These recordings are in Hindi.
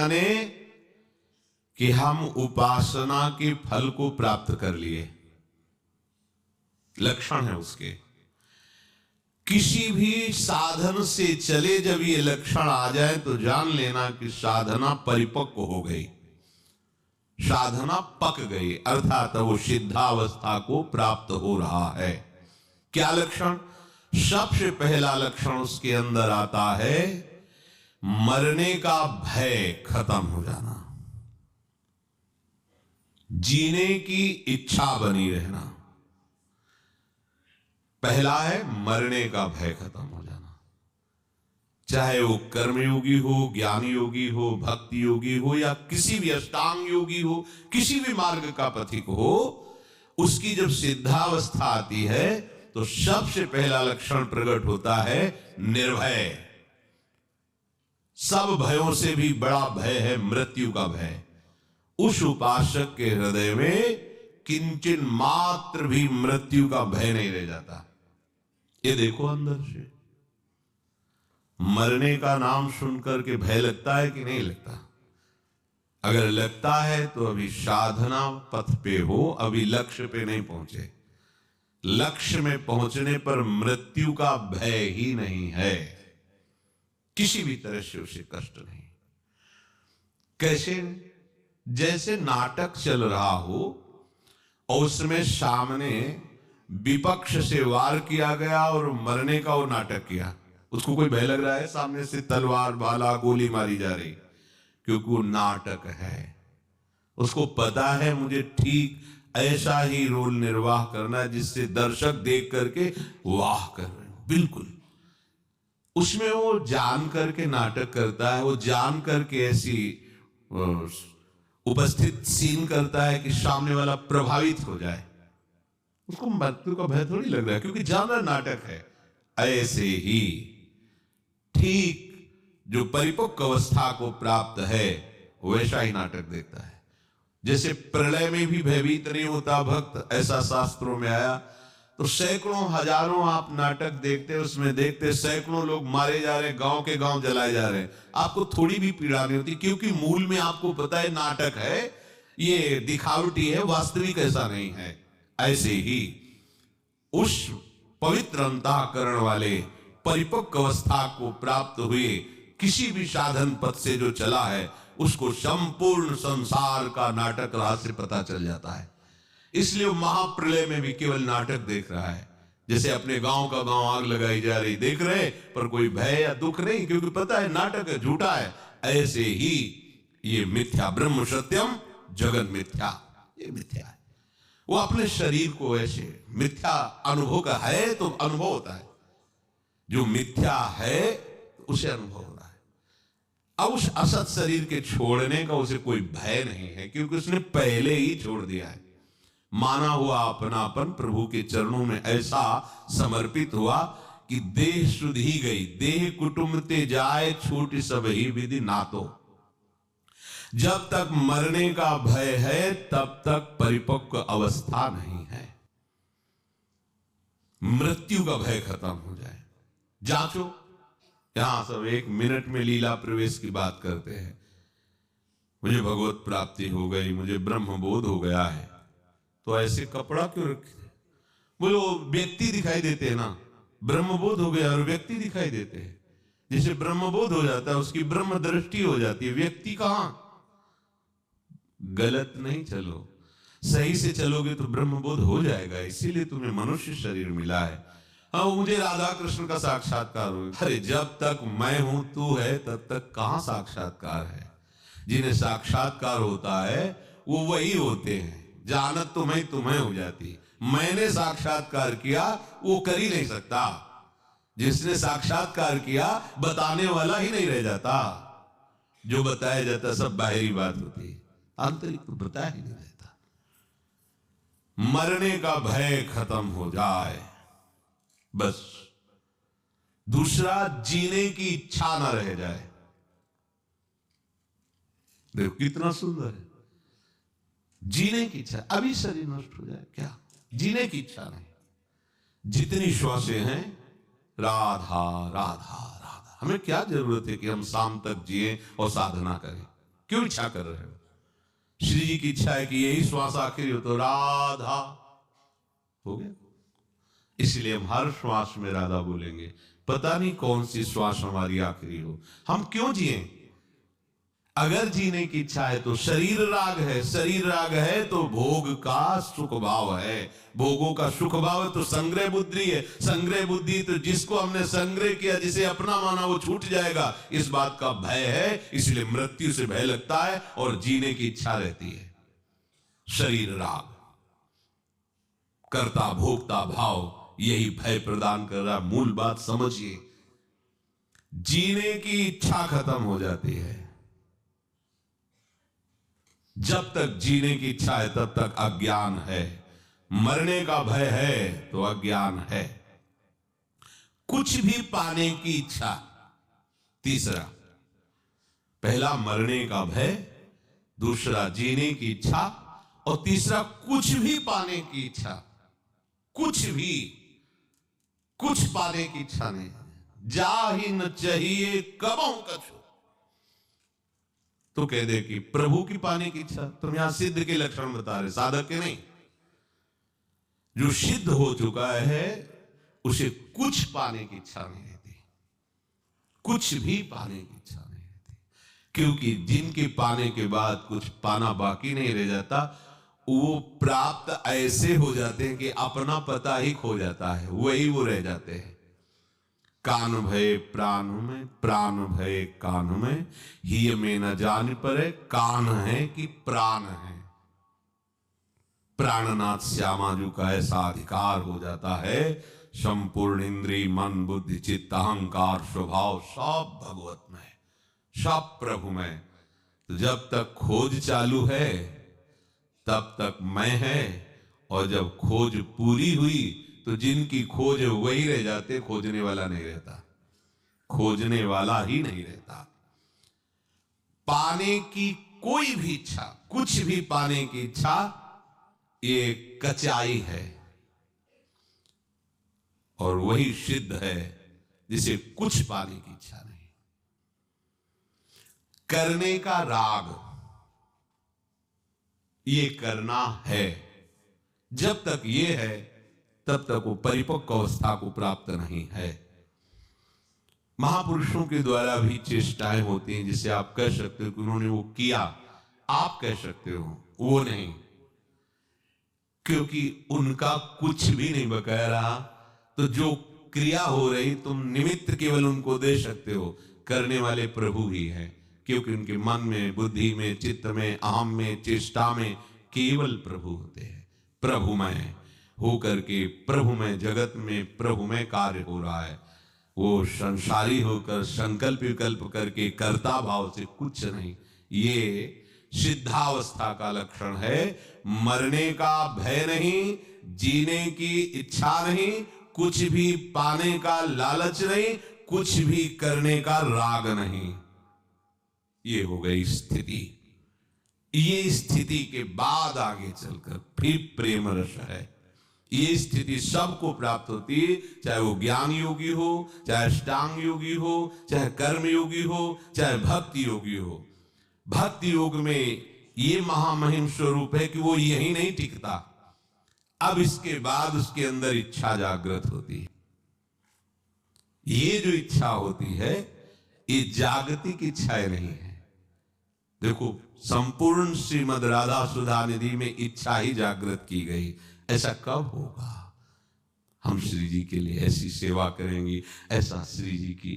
जाने कि हम उपासना के फल को प्राप्त कर लिए। लक्षण है उसके। किसी भी साधन से चले जब ये लक्षण आ जाए तो जान लेना कि साधना परिपक्व हो गई, साधना पक गई, अर्थात वो सिद्धावस्था को प्राप्त हो रहा है। क्या लक्षण? सबसे पहला लक्षण उसके अंदर आता है मरने का भय खत्म हो जाना, जीने की इच्छा बनी रहना। पहला है मरने का भय खत्म हो जाना। चाहे वो कर्मयोगी हो, ज्ञान योगी हो, भक्ति योगी हो, या किसी भी अष्टांग योगी हो, किसी भी मार्ग का पथिक हो, उसकी जब सिद्धावस्था आती है तो सबसे पहला लक्षण प्रकट होता है निर्भय। सब भयों से भी बड़ा भय है मृत्यु का भय। उस उपासक के हृदय में किंचन मात्र भी मृत्यु का भय नहीं रह जाता। ये देखो अंदर से मरने का नाम सुनकर के भय लगता है कि नहीं लगता? अगर लगता है तो अभी साधना पथ पे हो, अभी लक्ष्य पे नहीं पहुंचे। लक्ष्य में पहुंचने पर मृत्यु का भय ही नहीं है, किसी भी तरह से उसे कष्ट नहीं। कैसे? जैसे नाटक चल रहा हो और उसमें सामने विपक्ष से वार किया गया और मरने का वो नाटक किया, उसको कोई भय लग रहा है? सामने से तलवार भाला गोली मारी जा रही, क्योंकि वो नाटक है। उसको पता है मुझे ठीक ऐसा ही रोल निर्वाह करना है जिससे दर्शक देख करके वाह कर रहे हैं। बिल्कुल उसमें वो जान करके नाटक करता है, वो जान करके ऐसी उपस्थित सीन करता है कि सामने वाला प्रभावित हो जाए। उसको मृत्यु का भय थोड़ी लग रहा है, क्योंकि जाना नाटक है। ऐसे ही ठीक जो परिपक्व अवस्था को प्राप्त है वैसा ही नाटक देखता है। जैसे प्रलय में भी भयभीत नहीं होता भक्त, ऐसा शास्त्रों में आया। तो सैकड़ों हजारों आप नाटक देखते, उसमें देखते सैकड़ों लोग मारे जा रहे, गांव के गांव जलाए जा रहे हैं, आपको थोड़ी भी पीड़ा नहीं होती, क्योंकि मूल में आपको पता है नाटक है, ये दिखावटी है, वास्तविक ऐसा नहीं है। ऐसे ही उस पवित्र अंतःकरण वाले परिपक्व अवस्था को प्राप्त हुए किसी भी साधन पथ से जो चला है, उसको संपूर्ण संसार का नाटक रहस्य पता चल जाता है। इसलिए वो महाप्रलय में भी केवल नाटक देख रहा है। जैसे अपने गांव का गांव आग लगाई जा रही देख रहे, पर कोई भय या दुख नहीं, क्योंकि पता है नाटक है, झूठा है। ऐसे ही ये मिथ्या, ब्रह्म सत्यम जगत मिथ्या, ये मिथ्या है। वो अपने शरीर को ऐसे मिथ्या अनुभव का है तो अनुभव होता है, जो मिथ्या है उसे अनुभव हो रहा है। अब उस असत शरीर के छोड़ने का उसे कोई भय नहीं है, क्योंकि उसने पहले ही छोड़ दिया है। माना हुआ अपनापन प्रभु के चरणों में ऐसा समर्पित हुआ कि देह शुद्ध ही गई, देह कुटुंब ते जाए छूट सब ही विधि नातो। जब तक मरने का भय है तब तक परिपक्व अवस्था नहीं है। मृत्यु का भय खत्म हो जाए। जांचो, यहां सब 1 मिनट में लीला प्रवेश की बात करते हैं। मुझे भगवत प्राप्ति हो गई, मुझे ब्रह्म बोध हो गया है, तो ऐसे कपड़ा क्यों रखे? बोलो व्यक्ति दिखाई देते हैं ना, ब्रह्मबोध हो गया और व्यक्ति दिखाई देते हैं। जिसे ब्रह्मबोध हो जाता है उसकी ब्रह्म दृष्टि हो जाती है, व्यक्ति कहां? गलत नहीं चलो, सही से चलोगे तो ब्रह्मबोध हो जाएगा। इसीलिए तुम्हें मनुष्य शरीर मिला है। हाँ, मुझे राधा कृष्ण का साक्षात्कार हो। अरे जब तक मैं हूं तू है तब तक कहां साक्षात्कार है? जिन्हें साक्षात्कार होता है वो वही होते हैं। जानत तुम्हें हो जाती। मैंने साक्षात्कार किया वो कर ही नहीं सकता। जिसने साक्षात्कार किया बताने वाला ही नहीं रह जाता। जो बताया जाता सब बाहरी बात होती है, आंतरिक तो बताया ही नहीं रहता। मरने का भय खत्म हो जाए बस। दूसरा, जीने की इच्छा ना रह जाए। देखो कितना सुंदर है, जीने की इच्छा। अभी शरीर नष्ट हो जाए क्या, जीने की इच्छा नहीं। जितनी श्वासें हैं राधा राधा राधा। हमें क्या जरूरत है कि हम शाम तक जिए और साधना करें? क्यों इच्छा कर रहे हो? श्री जी की इच्छा है कि यही श्वास आखिरी हो तो राधा हो गया। इसलिए हम हर श्वास में राधा बोलेंगे। पता नहीं कौन सी श्वास हमारी आखिरी हो, हम क्यों जिए? अगर जीने की इच्छा है तो शरीर राग है, शरीर राग है तो भोग का सुख भाव है, भोगों का सुख भाव है तो संग्रह बुद्धि है, संग्रह बुद्धि तो जिसको हमने संग्रह किया, जिसे अपना माना वो छूट जाएगा, इस बात का भय है। इसलिए मृत्यु से भय लगता है और जीने की इच्छा रहती है। शरीर राग, कर्ता भोक्ता भाव यही भय प्रदान कर रहा। मूल बात समझिए, जीने की इच्छा खत्म हो जाती है। जब तक जीने की इच्छा है तब तक अज्ञान है, मरने का भय है तो अज्ञान है। कुछ भी पाने की इच्छा, तीसरा, पहला मरने का भय, दूसरा जीने की इच्छा, और तीसरा कुछ भी पाने की इच्छा। कुछ भी, कुछ पाने की इच्छा नहीं, जा ही न चाहिए कबहू कछु। तो कह दे कि प्रभु की पाने की इच्छा। तुम यहां सिद्ध के लक्षण बता रहे, साधक के नहीं। जो सिद्ध हो चुका है उसे कुछ पाने की इच्छा नहीं रहती, कुछ भी पाने की इच्छा नहीं रहती, क्योंकि जिनके पाने के बाद कुछ पाना बाकी नहीं रह जाता, वो प्राप्त ऐसे हो जाते हैं कि अपना पता ही खो जाता है, वही वो रह जाते हैं। कान भय प्राण में, प्राण भय कान में, ही में न जान पड़े कान है कि प्राण है। प्राणनाथ श्यामाजू का ऐसा अधिकार हो जाता है, संपूर्ण इंद्रिय मन बुद्धि चित्त अहंकार स्वभाव सब भगवत में, सब प्रभु में। तो जब तक खोज चालू है तब तक मैं है, और जब खोज पूरी हुई तो जिनकी खोज है वही रह जाते, खोजने वाला नहीं रहता, खोजने वाला ही नहीं रहता। पाने की कोई भी इच्छा, कुछ भी पाने की इच्छा, ये कचाई है, और वही सिद्ध है जिसे कुछ पाने की इच्छा नहीं। करने का राग, ये करना है, जब तक ये है तब तक वो परिपक्व अवस्था को प्राप्त नहीं है। महापुरुषों के द्वारा भी चेष्टाएं होती हैं, जिसे आप कह सकते हो कि उन्होंने वो किया, आप कह सकते हो, वो नहीं, क्योंकि उनका कुछ भी नहीं बकाया रहा। तो जो क्रिया हो रही, तुम निमित्त केवल उनको दे सकते हो, करने वाले प्रभु ही हैं, क्योंकि उनके मन में बुद्धि में चित्त में अहम में चेष्टा में केवल प्रभु होते हैं। प्रभुमय हो करके प्रभु में, जगत में प्रभु में कार्य हो रहा है। वो संसारी होकर संकल्प विकल्प करके कर्ता भाव से कुछ नहीं। ये सिद्धावस्था का लक्षण है। मरने का भय नहीं, जीने की इच्छा नहीं, कुछ भी पाने का लालच नहीं, कुछ भी करने का राग नहीं। ये हो गई स्थिति। ये स्थिति के बाद आगे चलकर फिर प्रेम रस है। ये स्थिति सबको प्राप्त होती है, चाहे वो ज्ञान योगी हो, चाहे अष्टांग योगी हो, चाहे कर्म योगी हो, चाहे भक्ति योगी हो। भक्ति योग में ये महामहिम स्वरूप है कि वो यही नहीं टिकता, अब इसके बाद उसके अंदर इच्छा जागृत होती है। ये जो इच्छा होती है, ये जागतिक इच्छाएं नहीं है। देखो, संपूर्ण श्रीमद राधा सुधा निधि में इच्छा ही जागृत की गई। ऐसा कब होगा? हम श्री जी के लिए ऐसी सेवा करेंगे, ऐसा श्री जी की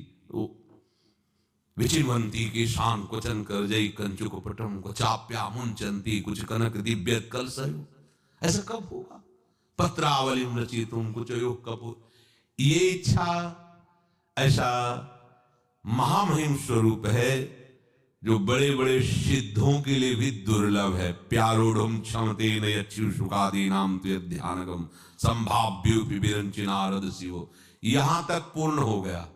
विचिन्वंती की शान क्वचन कर जई कंचुक पटम को चाप्या मुंचंती कुछ कनक दिव्य कलसयु। ऐसा कब होगा? पत्रावली रचितुम कुछ योग कपूर। ये इच्छा ऐसा महामहिम स्वरूप है जो बड़े बड़े सिद्धों के लिए भी दुर्लभ है। प्यारोढ़ क्षमते नयच्यु सुखादी नाम ध्यानगम संभाव्यो विरंचिनारद शिवो। यहां तक पूर्ण हो गया।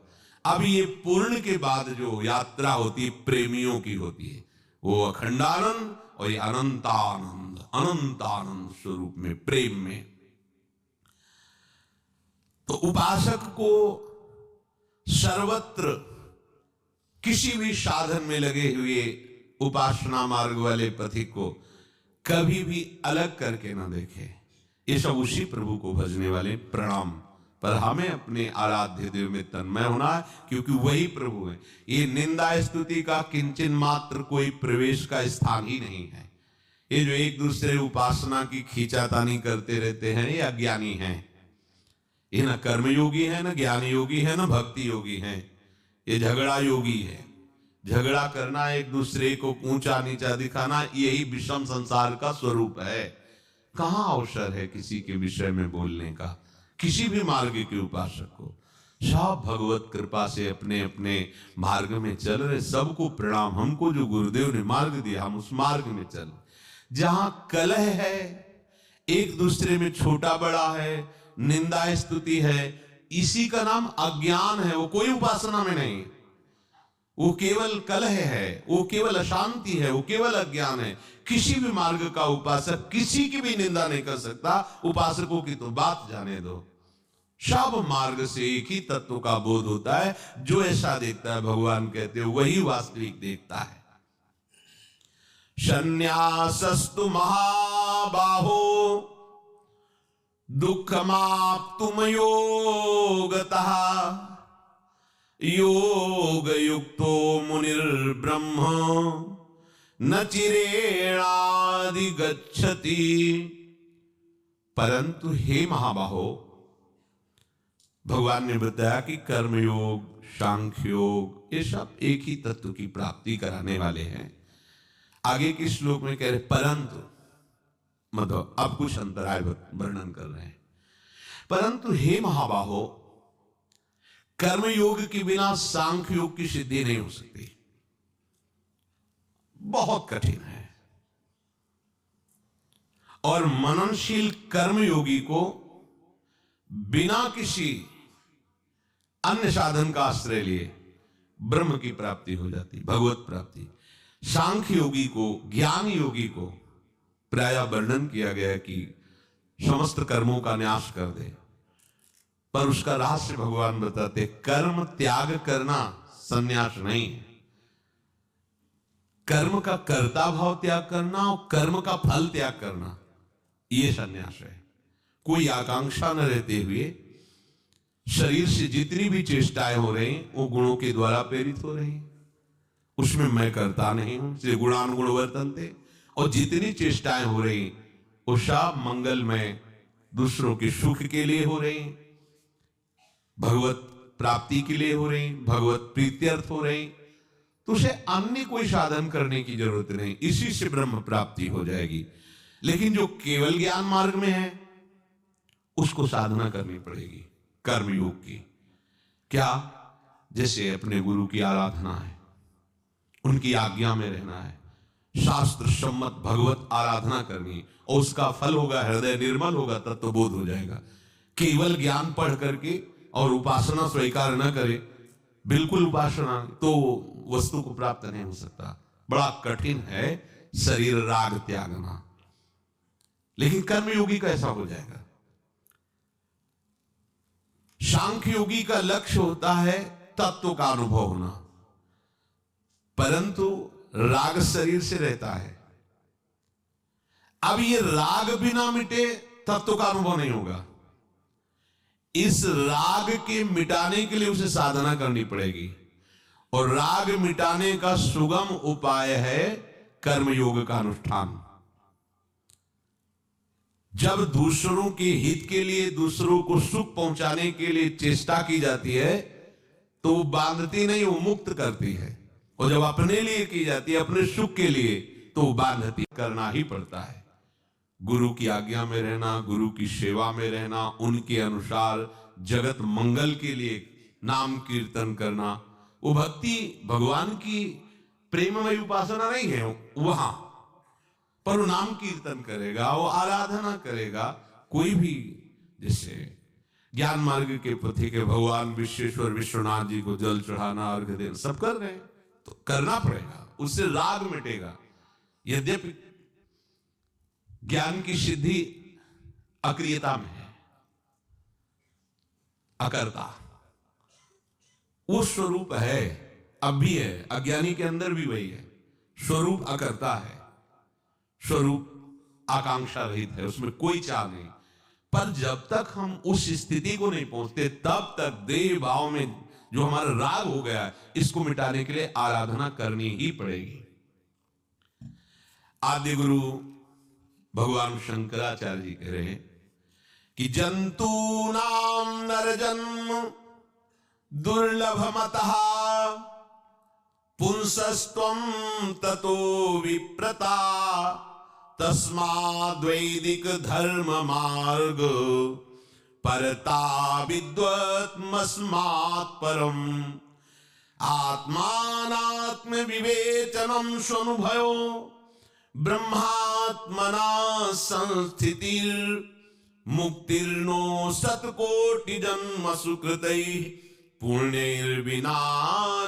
अब ये पूर्ण के बाद जो यात्रा होती है प्रेमियों की होती है, वो अखंडानंद और ये अनंतानंद, अनंतानंद स्वरूप में, प्रेम में। तो उपासक को सर्वत्र किसी भी साधन में लगे हुए उपासना मार्ग वाले पथिक को कभी भी अलग करके ना देखे। ये सब उसी प्रभु को भजने वाले प्रणाम, पर हमें अपने आराध्य देव में तन्मय होना है, क्योंकि वही प्रभु है। ये निंदा स्तुति का किंचन मात्र कोई प्रवेश का स्थान ही नहीं है। ये जो एक दूसरे उपासना की खींचातानी करते रहते हैं, ये अज्ञानी हैं। ये न कर्मयोगी है, न ज्ञान योगी है, न भक्ति योगी है। ये झगड़ा योगी है। झगड़ा करना, एक दूसरे को ऊंचा नीचा दिखाना, यही विषम संसार का स्वरूप है। कहां अवसर है किसी के विषय में बोलने का, किसी भी मार्ग के उपासक को। सब भगवत कृपा से अपने अपने मार्ग में चल रहे। सबको प्रणाम। हमको जो गुरुदेव ने मार्ग दिया, हम उस मार्ग में चल। जहां कलह है, एक दूसरे में छोटा बड़ा है, निंदा स्तुति है, इसी का नाम अज्ञान है। वो कोई उपासना में नहीं, वो केवल कलह है, वो केवल अशांति है, वो केवल अज्ञान है। किसी भी मार्ग का उपासक किसी की भी निंदा नहीं कर सकता। उपासकों की तो बात जाने दो। सब मार्ग से एक ही तत्व का बोध होता है। जो ऐसा देखता है, भगवान कहते हैं, वही वास्तविक देखता है। संन्यासस्तु महाबाहो दुःखमाप्तुम योगतः योग युक्तो मुनिर्ब्रह्म न चिरेणादि गच्छति। परंतु हे महाबाहो, भगवान ने बताया कि कर्मयोग, सांख्य योग, ये सब एक ही तत्व की प्राप्ति कराने वाले हैं। आगे के श्लोक में कह रहे परंतु, मतलब अब कुछ अंतराय वर्णन कर रहे हैं। परंतु हे महाबाहो, कर्मयोग के बिना सांख्य योग की सिद्धि नहीं हो सकती। बहुत कठिन है। और मननशील कर्मयोगी को बिना किसी अन्य साधन का आश्रय लिए ब्रह्म की प्राप्ति हो जाती, भगवत प्राप्ति। सांख्य योगी को, ज्ञान योगी को प्रायः वर्णन किया गया कि समस्त कर्मों का न्यास कर दे, पर उसका रहस्य भगवान बताते, कर्म त्याग करना संन्यास नहीं है। कर्म का कर्ता भाव त्याग करना और कर्म का फल त्याग करना, यह संन्यास है। कोई आकांक्षा न रहते हुए शरीर से जितनी भी चेष्टाएं हो रही, वो गुणों के द्वारा प्रेरित हो रही, उसमें मैं करता नहीं हूं, से गुणानुगुण वर्तन्ते। और जितनी चेष्टाएं हो रही, वो सब मंगलमय, दूसरों के सुख के लिए हो रही, भगवत प्राप्ति के लिए हो रही, भगवत प्रीत्यर्थ हो रही। तो उसे अन्य कोई साधन करने की जरूरत नहीं, इसी से ब्रह्म प्राप्ति हो जाएगी। लेकिन जो केवल ज्ञान मार्ग में है, उसको साधना करनी पड़ेगी कर्मयोग की। क्या? जैसे अपने गुरु की आराधना है, उनकी आज्ञा में रहना है, शास्त्र सम्मत भगवत आराधना करनी, और उसका फल होगा हृदय निर्मल होगा, तत्वबोध हो जाएगा। केवल ज्ञान पढ़ करके और उपासना स्वीकार न करे, बिल्कुल उपासना, तो वस्तु को प्राप्त नहीं हो सकता। बड़ा कठिन है शरीर राग त्यागना। लेकिन कर्मयोगी का ऐसा हो जाएगा। सांख्य योगी का लक्ष्य होता है तत्व का अनुभव होना, परंतु राग शरीर से रहता है। अब ये राग बिना मिटे तत्व का अनुभव नहीं होगा। इस राग के मिटाने के लिए उसे साधना करनी पड़ेगी, और राग मिटाने का सुगम उपाय है कर्मयोग का अनुष्ठान। जब दूसरों के हित के लिए, दूसरों को सुख पहुंचाने के लिए चेष्टा की जाती है, तो वो बांधती नहीं, वो मुक्त करती है। और जब अपने लिए की जाती है, अपने सुख के लिए, तो वो बांधती करना ही पड़ता है। गुरु की आज्ञा में रहना, गुरु की सेवा में रहना, उनके अनुसार जगत मंगल के लिए नाम कीर्तन करना, वो भक्ति भगवान की प्रेममय उपासना नहीं है वहां, पर वो नाम कीर्तन करेगा, वो आराधना करेगा। कोई भी, जैसे ज्ञान मार्ग के पथिक के भगवान विश्वेश्वर विश्वनाथ जी को जल चढ़ाना, अर्घ देना, सब कर रहे हैं, तो करना पड़ेगा, उससे राग मिटेगा। यद्यपि ज्ञान की सिद्धि अक्रियता में है, अकर्ता, वो स्वरूप है, अब भी है, अज्ञानी के अंदर भी वही है। स्वरूप अकर्ता है, स्वरूप आकांक्षा रहित है, उसमें कोई चाह नहीं। पर जब तक हम उस स्थिति को नहीं पहुंचते तब तक देह भाव में जो हमारा राग हो गया है, इसको मिटाने के लिए आराधना करनी ही पड़ेगी। आदि गुरु भगवान शंकराचार्य जी कह रहे हैं कि जंतु नाम नर जन्म दुर्लभमतः पुंसस्त्वं ततो विप्रता तस्माद्वैदिक धर्म मार्ग परता विद्वत्मस्मात् परम आत्मानात्म विवेचनम स्वनुभयो ब्रह्मात्मना संस्थितिर मुक्तिर्नो सतकोटि जन्म सुकृतैः पुण्यैर्विना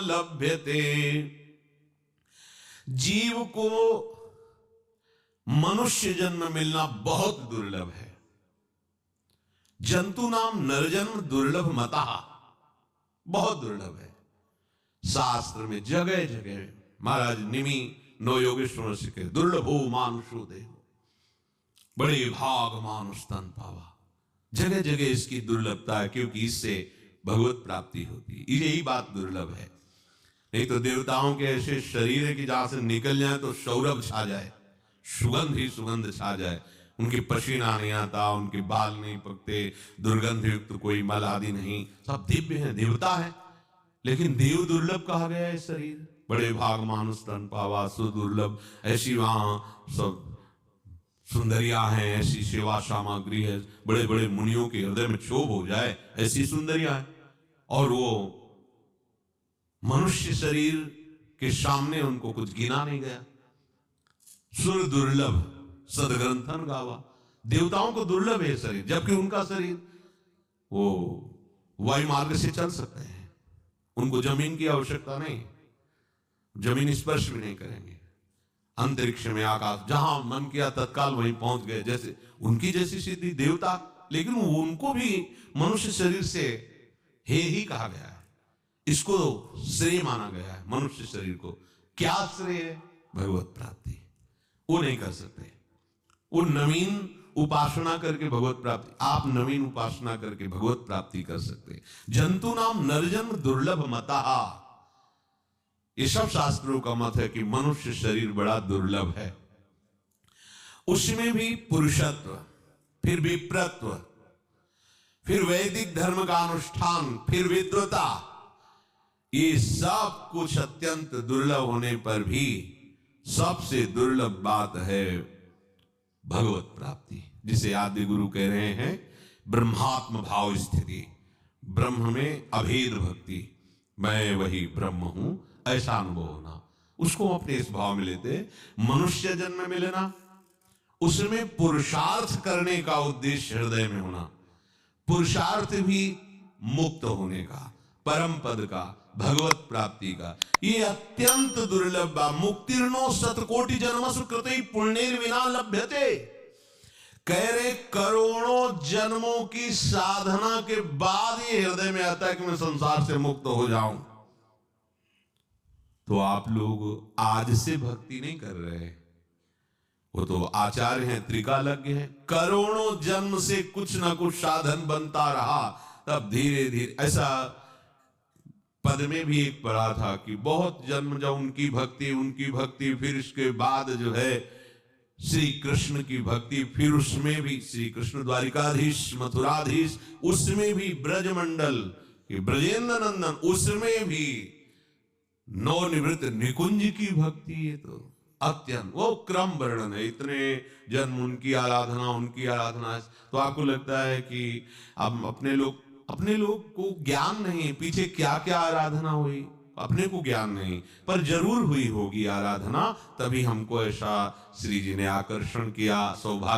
लभ्यते। जीव को मनुष्य जन्म मिलना बहुत दुर्लभ है। जंतु नाम नरजन्म दुर्लभ मतः, बहुत दुर्लभ है। शास्त्र में जगह जगह महाराज निमि नो योगेश्वर से कहे दुर्लभो मानुषो देहो बड़े भाग मानुष तन पावा। जगह जगह इसकी दुर्लभता है, क्योंकि इससे भगवत प्राप्ति होती है। यही बात दुर्लभ है। नहीं तो देवताओं के ऐसे शरीर है कि जहां से निकल जाए तो सौरभ छा जाए, सुगंध ही सुगंध छा जाए। उनके पसीना नहीं आता, उनके बाल नहीं पकते, दुर्गंध युक्त कोई मल आदि नहीं, सब दिव्य है, देवता है। लेकिन देव दुर्लभ कहा गया है शरीर। बड़े भाग मानुष तन पावा, सुदुर्लभ। ऐसी वहां सब सुंदरियां हैं, ऐसी सेवा सामग्री है, बड़े बड़े मुनियों के हृदय में क्षोभ हो जाए ऐसी सुंदरियां हैं। और वो मनुष्य शरीर के सामने उनको कुछ गिना नहीं गया। सुर दुर्लभ सदग्रंथन गावा। देवताओं को दुर्लभ है शरीर, जबकि उनका शरीर वो वायु मार्ग से चल सकते हैं, उनको जमीन की आवश्यकता नहीं, जमीन स्पर्श भी नहीं करेंगे। अंतरिक्ष में आकाश जहां मन किया तत्काल वहीं पहुंच गए, जैसे उनकी जैसी सिद्धि देवता। लेकिन उनको भी मनुष्य शरीर से हे ही कहा गया है, इसको श्रेय माना गया है। मनुष्य शरीर को क्या श्रेय है? भगवत प्राप्ति। वो नहीं कर सकते, वो नवीन उपासना करके भगवत प्राप्ति, आप नवीन उपासना करके भगवत प्राप्ति कर सकते। जंतु नाम नरजन्म दुर्लभ मतः, ये सब शास्त्रों का मत है कि मनुष्य शरीर बड़ा दुर्लभ है। उसमें भी पुरुषत्व, फिर विप्रत्व, फिर वैदिक धर्म का अनुष्ठान, फिर विद्वता, ये सब कुछ अत्यंत दुर्लभ होने पर भी सबसे दुर्लभ बात है भगवत प्राप्ति, जिसे आदि गुरु कह रहे हैं ब्रह्मात्म भाव स्थिति। ब्रह्म में अभेद भक्ति, मैं वही ब्रह्म हूं, ऐसा अनुभव होना। उसको अपने इस भाव में लेते। मनुष्य जन्म में लेना, उसमें पुरुषार्थ करने का उद्देश्य हृदय में होना। पुरुषार्थ भी मुक्त होने का, परम पद का, भगवत प्राप्ति का। ये अत्यंत दुर्लभ। मुक्तिर्नो शतकोटि जन्म सुकृते पुण्यैर्विना लभ्यते। कह रहे करोड़ों जन्मों की साधना के बाद ये हृदय में आता है कि मैं संसार से मुक्त हो जाऊं। तो आप लोग आज से भक्ति नहीं कर रहे, वो तो आचार्य हैं, त्रिकालज्ञ हैं। करोड़ों जन्म से कुछ ना कुछ साधन बनता रहा, तब धीरे धीरे ऐसा पद में भी एक पढ़ा था कि बहुत जन्म जब उनकी भक्ति, फिर इसके बाद जो है श्री कृष्ण की भक्ति, फिर उसमें भी श्री कृष्ण द्वारिकाधीश, मथुराधीश, उसमें भी ब्रजमंडल ब्रजेंद्र नंदन, उसमें भी नवनिवृत्त निकुंज की भक्ति। ये तो अत्यंत वो क्रम वर्णन है। इतने जन्म उनकी आराधना, तो आपको लगता है कि अब अपने लोग को ज्ञान नहीं, पीछे क्या क्या आराधना हुई, अपने को ज्ञान नहीं, पर जरूर हुई होगी आराधना, तभी हमको ऐसा श्री जी ने आकर्षण किया, सौभाग्य